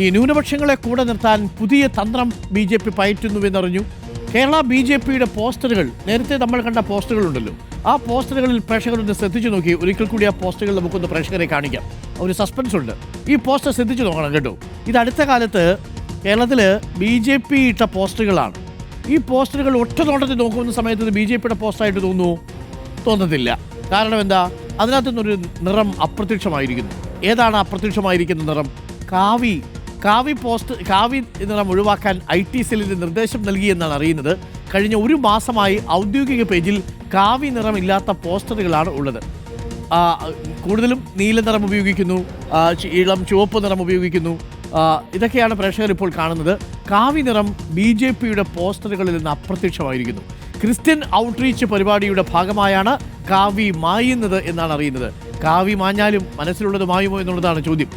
ഈ ന്യൂനപക്ഷങ്ങളെ കൂടെ നിർത്താൻ പുതിയ തന്ത്രം BJP പയറ്റുന്നുവെന്നറിഞ്ഞു. കേരള BJPയുടെ പോസ്റ്ററുകൾ, നേരത്തെ നമ്മൾ കണ്ട പോസ്റ്ററുകളുണ്ടല്ലോ, ആ പോസ്റ്ററുകളിൽ പ്രേക്ഷകരൊന്ന് ശ്രദ്ധിച്ചു നോക്കി. ഒരിക്കൽ കൂടി ആ പോസ്റ്ററുകൾ നമുക്കൊന്ന് പ്രേക്ഷകരെ കാണിക്കാം. ഒരു സസ്പെൻസ് ഉണ്ട്. ഈ പോസ്റ്റർ ശ്രദ്ധിച്ചു നോക്കണം കേട്ടോ. ഇത് അടുത്ത കാലത്ത് കേരളത്തിൽ BJP ഇട്ട പോസ്റ്ററുകളാണ്. ഈ പോസ്റ്ററുകൾ ഒറ്റ നോട്ടത്തിൽ നോക്കുന്ന സമയത്ത് ഇത് BJPയുടെ പോസ്റ്ററായിട്ട് തോന്നത്തില്ല. കാരണം എന്താ? അതിനകത്തു നിന്നൊരു നിറം അപ്രത്യക്ഷമായിരിക്കുന്നു. ഏതാണ് അപ്രത്യക്ഷമായിരിക്കുന്ന നിറം? കാവി നിറം ഒഴിവാക്കാൻ IT സെല്ലിന് നിർദ്ദേശം നൽകിയെന്നാണ് അറിയുന്നത്. കഴിഞ്ഞ ഒരു മാസമായി ഔദ്യോഗിക പേജിൽ കാവി നിറമില്ലാത്ത പോസ്റ്ററുകളാണ് ഉള്ളത്. കൂടുതലും നീല നിറം ഉപയോഗിക്കുന്നു, ഇളം ചുവപ്പ് നിറം ഉപയോഗിക്കുന്നു. ഇതൊക്കെയാണ് പ്രേക്ഷകർ ഇപ്പോൾ കാണുന്നത്. കാവി നിറം BJPയുടെ പോസ്റ്ററുകളിൽ നിന്ന് അപ്രത്യക്ഷമായിരിക്കുന്നു. ക്രിസ്ത്യൻ ഔട്ട്റീച്ച് പരിപാടിയുടെ ഭാഗമായാണ് കാവി മായുന്നത് എന്നാണ് അറിയുന്നത്. കാവി മാഞ്ഞാലും മനസ്സിലുള്ളത് മായുമോ എന്നുള്ളതാണ് ചോദ്യം.